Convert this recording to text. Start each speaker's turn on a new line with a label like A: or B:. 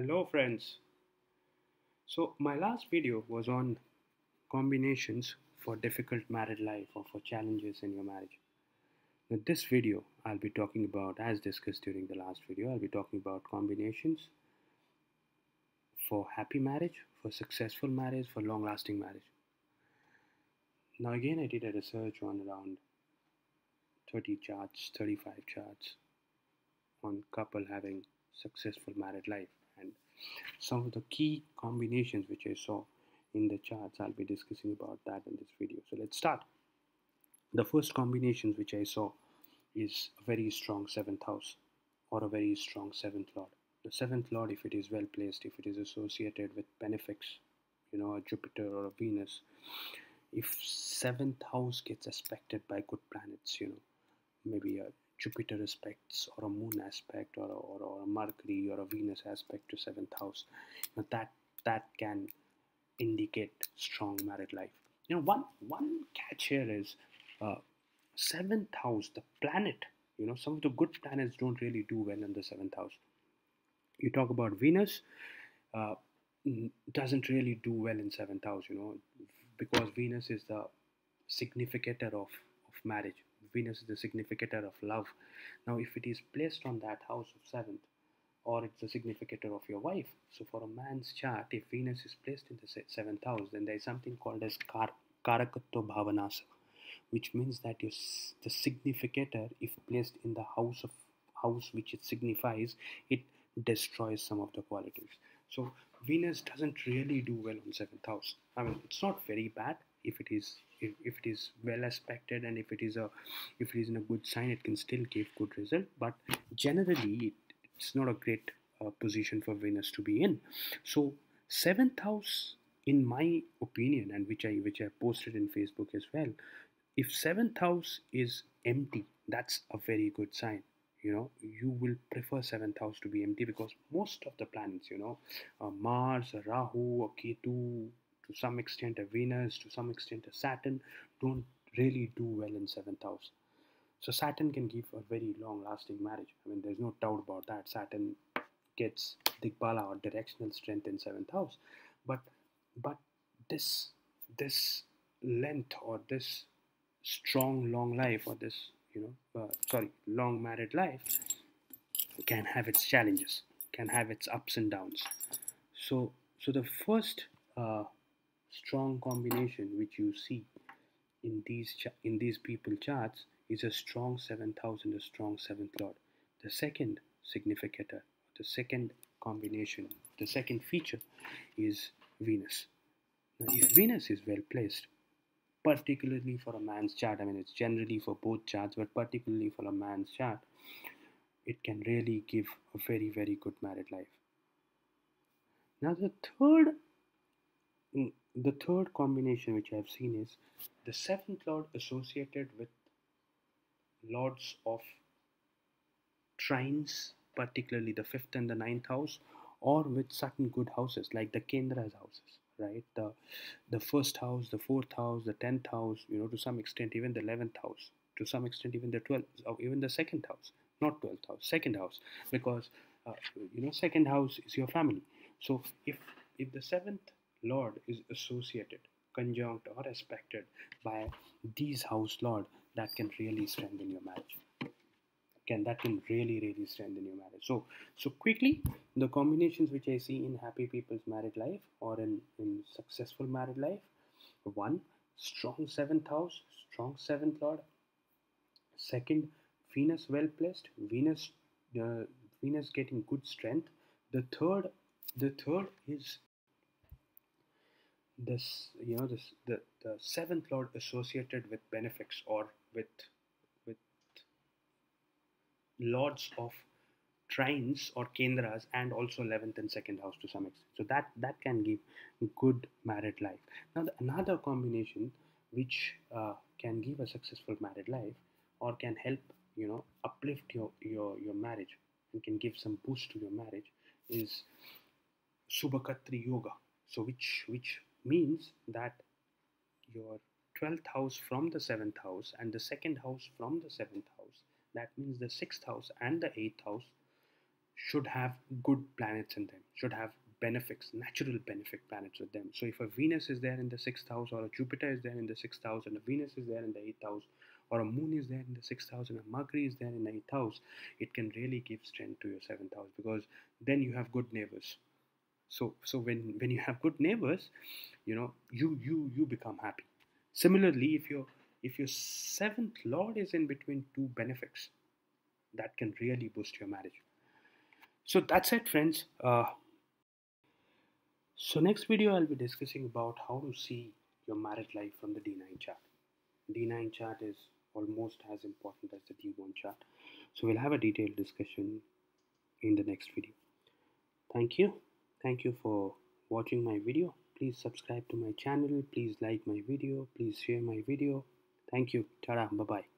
A: Hello friends. So my last video was on combinations for difficult married life or for challenges in your marriage. Now this video I'll be talking about, as discussed during the last video, I'll be talking about combinations for happy marriage, for successful marriage, for long lasting marriage. Now again I did a research on around 30 charts, 35 charts on couple having successful married life, and some of the key combinations which I saw in the charts, I'll be discussing about that in this video. So let's start. The first combinations which I saw is a very strong seventh house or a very strong seventh lord. The seventh lord, if it is well placed, if it is associated with benefics, a Jupiter or a Venus, if seventh house gets aspected by good planets, maybe a Jupiter aspects or a moon aspect or a Mercury or a Venus aspect to seventh house, that can indicate strong married life. One catch here is seventh house, the planet. Some of the good planets don't really do well in the seventh house. You talk about Venus, uh, doesn't really do well in seventh house. Because Venus is the significator of marriage. Venus is the significator of love. Now, if it is placed on that house of seventh, or it's the significator of your wife. So, for a man's chart, if Venus is placed in the seventh house, then there is something called as Karakatva Bhavanasa, which means that the significator, if placed in the house which it signifies, it destroys some of the qualities. So Venus doesn't really do well on seventh house. I mean, it's not very bad if it is well aspected, and if it is in a good sign, it can still give good result. But generally, it's not a great position for Venus to be in. So seventh house, in my opinion, and which I posted in Facebook as well, if seventh house is empty, that's a very good sign. You will prefer seventh house to be empty, because most of the planets, Mars, Rahu, or Ketu, to some extent a Venus, to some extent a Saturn, don't really do well in seventh house. So Saturn can give a very long lasting marriage. I mean, there's no doubt about that. Saturn gets Digbala or directional strength in seventh house. But this length, or this strong long life, or this long married life, can have its challenges, can have its ups and downs. So the first strong combination which you see in these people charts is a strong seventh house and a strong seventh lord. The second significator, the second combination, the second feature is Venus. Now, if Venus is well placed, particularly for a man's chart, I mean, it's generally for both charts, but particularly for a man's chart, it can really give a very, very good married life. Now, the third combination which I have seen is the seventh lord associated with lords of trines, particularly the fifth and the ninth house, or with certain good houses like the Kendra's houses, right? The first house, the fourth house, the 10th house, to some extent even the 11th house, to some extent even the 12th, or even the second house, not 12th house, second house, because second house is your family. So if the seventh lord is associated, conjunct, or aspected by these house lord, that can really strengthen your marriage. That can really strengthen your marriage. So quickly, the combinations which I see in happy people's married life, or in successful married life: one, strong seventh house, strong seventh lord. Second, Venus well placed, Venus getting good strength. The third is the seventh lord associated with benefics, or with lords of trines or kendras, and also 11th and second house to some extent. So that can give good married life. Now, another combination which can give a successful married life, or can help uplift your marriage, and can give some boost to your marriage, is Subhakatri Yoga. So which means that your 12th house from the 7th house, and the second house from the 7th house, that means the 6th house and the 8th house, should have good planets in them, should have benefics, natural benefic planets with them. So if a Venus is there in the sixth house, or a Jupiter is there in the sixth house, and a Venus is there in the eighth house, or a Moon is there in the sixth house, and a Mercury is there in the eighth house, it can really give strength to your seventh house, because then you have good neighbors. So when you have good neighbors, you become happy. Similarly, if your seventh lord is in between two benefics, that can really boost your marriage. So that's it, friends. So next video I'll be discussing about how to see your married life from the D9 chart. D9 chart is almost as important as the D1 chart. So we'll have a detailed discussion in the next video. Thank you. Thank you for watching my video. Please subscribe to my channel. Please like my video. Please share my video. Thank you. Ta-da. Bye-bye.